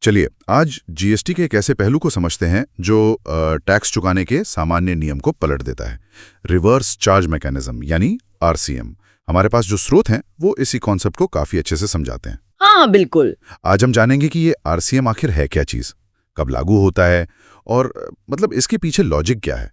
चलिए आज जीएसटी के एक ऐसे पहलू को समझते हैं जो टैक्स चुकाने के सामान्य नियम को पलट देता है। रिवर्स चार्ज मैकेनिज्म यानी आरसीएम। हमारे पास जो स्रोत हैं वो इसी कॉन्सेप्ट को काफी अच्छे से समझाते हैं। हाँ बिल्कुल। आज हम जानेंगे कि ये आरसीएम आखिर है क्या चीज, कब लागू होता है और मतलब इसके पीछे लॉजिक क्या है।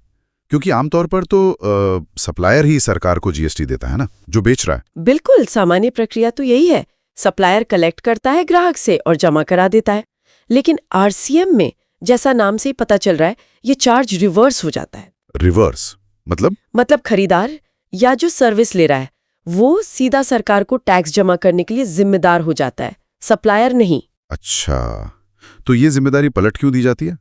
क्योंकि आमतौर पर तो सप्लायर ही सरकार को जीएसटी देता है ना, जो बेच रहा है। बिल्कुल सामान्य प्रक्रिया तो यही है। सप्लायर कलेक्ट करता है ग्राहक से और जमा करा देता है। लेकिन आरसीएम में जैसा नाम से ही पता चल रहा है, ये चार्ज रिवर्स हो जाता है। रिवर्स मतलब खरीदार या जो सर्विस ले रहा है वो सीधा सरकार को टैक्स जमा करने के लिए जिम्मेदार हो जाता है, सप्लायर नहीं। अच्छा, तो ये जिम्मेदारी पलट क्यों दी जाती है?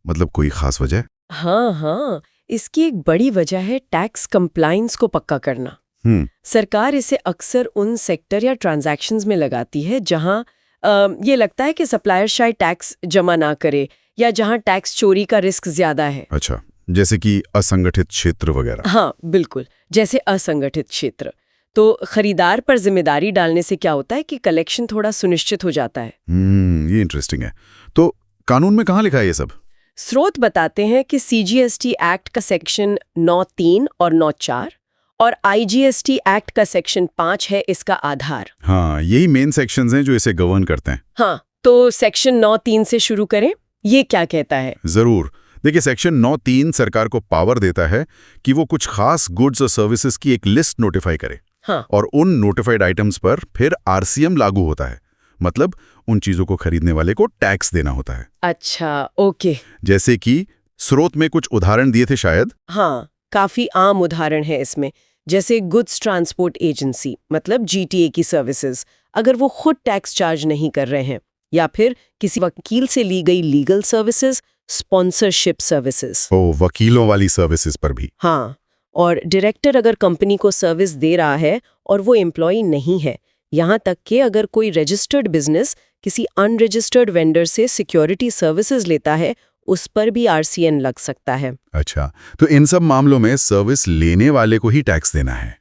मतलब कोई खास वजह? हाँ, इसकी एक बड़ी वजह है टैक्स कंप्लायंस को पक्का करना। सरकार इसे अक्सर उन सेक्टर या ट्रांजैक्शंस में लगाती है जहां ये लगता है कि सप्लायर शायद टैक्स जमा ना करे या जहां टैक्स चोरी का रिस्क ज्यादा है। अच्छा, जैसे कि असंगठित क्षेत्र वगैरह। हाँ बिल्कुल, जैसे असंगठित क्षेत्र। तो खरीदार पर जिम्मेदारी डालने से क्या होता है कि कलेक्शन थोड़ा सुनिश्चित हो जाता है। ये इंटरेस्टिंग है। तो कानून में कहाँ लिखा है ये सब? स्रोत बताते हैं कि सीजीएसटी एक्ट का सेक्शन 9(3) और 9(4) और आईजीएसटी एक्ट का सेक्शन 5 है इसका आधार। हाँ, यही मेन सेक्शंस हैं जो इसे गवर्न करते हैं। हाँ, तो सेक्शन 9(3) से शुरू करें। ये क्या कहता है? जरूर। देखिए, सेक्शन 9(3) सरकार को पावर देता है कि वो कुछ खास गुड्स और सर्विसेज की एक लिस्ट नोटिफाई करे। हाँ। और उन नोटिफाइड आइटम्स पर फिर आरसीएम लागू होता है। मतलब उन चीजों को खरीदने वाले को टैक्स देना होता है। अच्छा, ओके। जैसे कि स्रोत में कुछ उदाहरण दिए थे शायद। हाँ, काफी आम उदाहरण है इसमें। जैसे गुड्स ट्रांसपोर्ट एजेंसी मतलब जीटीए की सर्विसेज, अगर वो खुद टैक्स चार्ज नहीं कर रहे हैं, या फिर किसी वकील से ली गई लीगल सर्विसेज, स्पॉन्सरशिप सर्विसेज। वकीलों वाली सर्विसेज पर भी। हाँ, और डायरेक्टर अगर कंपनी को सर्विस दे रहा है और वो एम्प्लॉय नहीं है, यहाँ तक कि अगर कोई रजिस्टर्ड बिजनेस किसी अनरजिस्टर्ड वेंडर से सिक्योरिटी सर्विसेज लेता है, उस पर भी आरसीएम लग सकता है। अच्छा, तो इन सब मामलों में सर्विस लेने वाले को ही टैक्स देना है।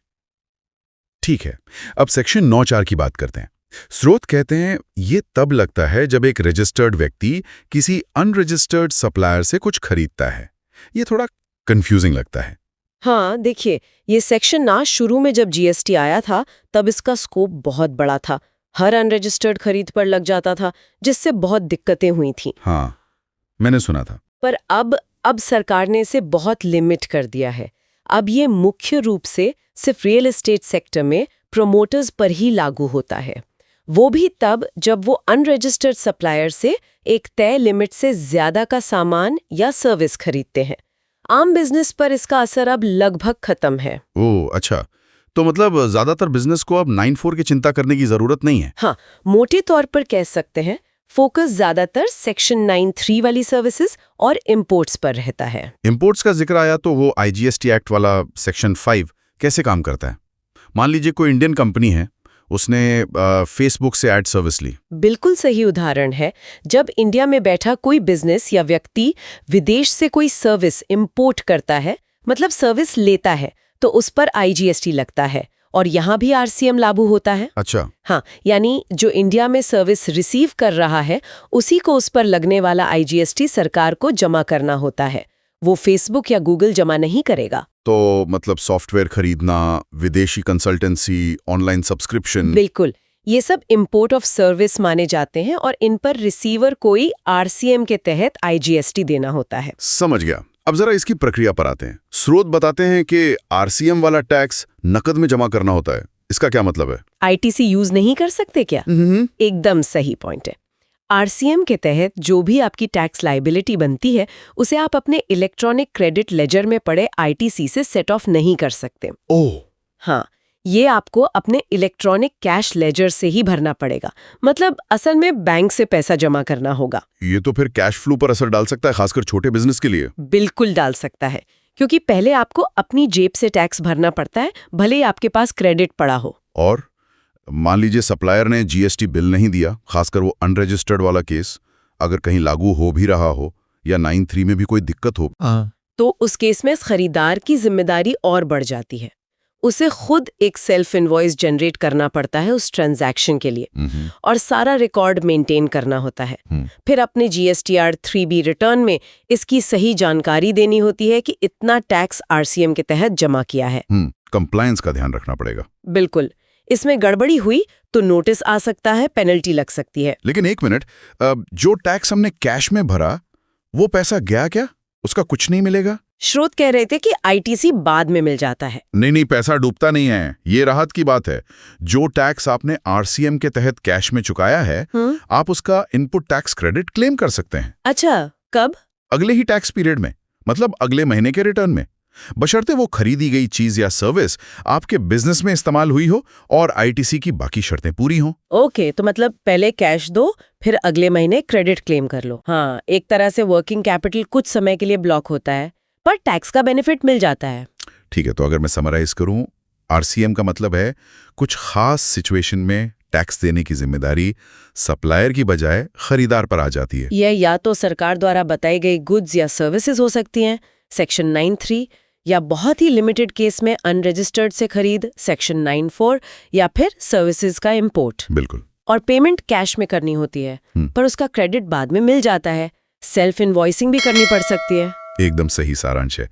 ठीक है, अब सेक्शन 9(4) की बात करते हैं। स्रोत कहते हैं ये तब लगता है जब एक रजिस्टर्ड व्यक्ति किसी अनरजिस्टर्ड सप्लायर से कुछ खरीदता है। ये थोड़ा कंफ्यूजिंग लगता है। हाँ देखिए, ये सेक्शन ना शुरू में जब जीएसटी आया था तब इसका स्कोप बहुत बड़ा था। हर अनरजिस्टर्ड खरीद पर लग जाता था, जिससे बहुत दिक्कतें हुई थी। हाँ, मैंने सुना था। पर अब सरकार ने इसे बहुत लिमिट कर दिया है। अब ये मुख्य रूप से सिर्फ रियल एस्टेट सेक्टर में प्रोमोटर्स पर ही लागू होता है, वो भी तब जब वो अनरजिस्टर्ड सप्लायर से एक तय लिमिट से ज्यादा का सामान या सर्विस खरीदते हैं। आम बिजनेस पर इसका असर अब लगभग खत्म है। ओह अच्छा, तो मतलब ज्यादातर बिजनेस को अब 9(4) की चिंता करने की जरूरत नहीं है। हाँ, मोटे तौर पर कह सकते हैं फोकस ज्यादातर सेक्शन 9(3) वाली सर्विसेज और इंपोर्ट्स पर रहता है। इंपोर्ट्स का जिक्र आया तो वो आईजीएसटी एक्ट वाला सेक्शन 5 कैसे काम करता है? मान लीजिए कोई इंडियन कंपनी है, उसने फेसबुक से एड सर्विस ली। बिल्कुल सही उदाहरण है। जब इंडिया में बैठा कोई बिजनेस या व्यक्ति विदेश से कोई सर्विस इंपोर्ट करता है, मतलब सर्विस लेता है, तो उस पर आईजीएसटी लगता है और यहाँ भी आरसीएम लागू होता है। अच्छा। हाँ, यानी जो इंडिया में सर्विस रिसीव कर रहा है उसी को उस पर लगने वाला आईजीएसटी सरकार को जमा करना होता है। वो फेसबुक या गूगल जमा नहीं करेगा। तो मतलब सॉफ्टवेयर खरीदना, विदेशी कंसल्टेंसी, ऑनलाइन सब्सक्रिप्शन। बिल्कुल, ये सब इंपोर्ट ऑफ सर्विस माने जाते हैं और इन पर रिसीवर कोई आरसीएम के तहत आईजीएसटी देना होता है। समझ गया। अब जरा इसकी प्रक्रिया पर आते हैं। स्रोत बताते हैं कि आरसीएम वाला टैक्स नकद में जमा करना होता है। इसका क्या मतलब है? आईटीसी यूज नहीं कर सकते क्या? एकदम सही पॉइंट है। आरसीएम के तहत जो भी आपकी टैक्स लायबिलिटी बनती है उसे आप अपने इलेक्ट्रॉनिक क्रेडिट लेजर में पड़े आईटीसी से सेट ऑफ नहीं कर सकते। ओह हाँ, ये आपको अपने इलेक्ट्रॉनिक कैश लेजर से ही भरना पड़ेगा। मतलब असल में बैंक से पैसा जमा करना होगा। ये तो फिर कैश फ्लो पर असर डाल सकता है, खासकर छोटे बिजनेस के लिए। बिल्कुल डाल सकता है, क्योंकि पहले आपको अपनी जेब से टैक्स भरना पड़ता है, भले ही आपके पास क्रेडिट पड़ा हो। और मान लीजिए सप्लायर ने जीएसटी बिल नहीं दिया, खासकर वो अनरजिस्टर्ड वाला केस, अगर कहीं लागू हो भी रहा हो या 9(3) में भी कोई दिक्कत हो, तो उस केस में खरीदार की जिम्मेदारी और बढ़ जाती है। उसे खुद एक सेल्फ इनवॉइस जनरेट करना पड़ता है उस ट्रांजैक्शन के लिए और सारा रिकॉर्ड मेंटेन करना होता है। फिर अपने GSTR 3B रिटर्न में इसकी सही जानकारी देनी होती है कि इतना टैक्स RCM के तहत जमा किया है। कंप्लायंस का ध्यान रखना पड़ेगा। बिल्कुल, इसमें गड़बड़ी हुई तो नोटिस आ सकता है, पेनल्टी लग सकती है। लेकिन एक मिनट, जो टैक्स हमने कैश में भरा वो पैसा गया क्या? उसका कुछ नहीं मिलेगा? स्रोत कह रहे थे कि ITC बाद में मिल जाता है। नहीं, पैसा डूबता नहीं है, ये राहत की बात है। जो टैक्स आपने RCM के तहत कैश में चुकाया है, आप उसका इनपुट टैक्स क्रेडिट क्लेम कर सकते हैं। अच्छा, कब? अगले ही टैक्स पीरियड में, मतलब अगले महीने के रिटर्न में, बशर्ते वो खरीदी गई चीज या सर्विस आपके बिजनेस में इस्तेमाल हुई हो और ITC की बाकी शर्तें पूरी हों। ओके, तो मतलब पहले कैश दो, फिर अगले महीने क्रेडिट क्लेम कर लो। हाँ, एक तरह से वर्किंग कैपिटल कुछ समय के लिए ब्लॉक होता है, पर टैक्स का बेनिफिट मिल जाता है। ठीक है, तो अगर मैं समराइज करूं, RCM का मतलब है कुछ खास सिचुएशन में टैक्स देने की जिम्मेदारी सप्लायर की बजाय खरीदार पर आ जाती है। यह या तो सरकार द्वारा बताई गई गुड्स या सर्विसेज हो सकती हैं, सेक्शन 9(3), या बहुत ही लिमिटेड केस में अनरजिस्टर्ड से खरीद, सेक्शन 9(4), या फिर सर्विसेज का इंपोर्ट। बिल्कुल। और पेमेंट कैश में करनी होती है, पर उसका क्रेडिट बाद में मिल जाता है। सेल्फ इनवॉइसिंग भी करनी पड़ सकती है। एकदम सही सारांश है।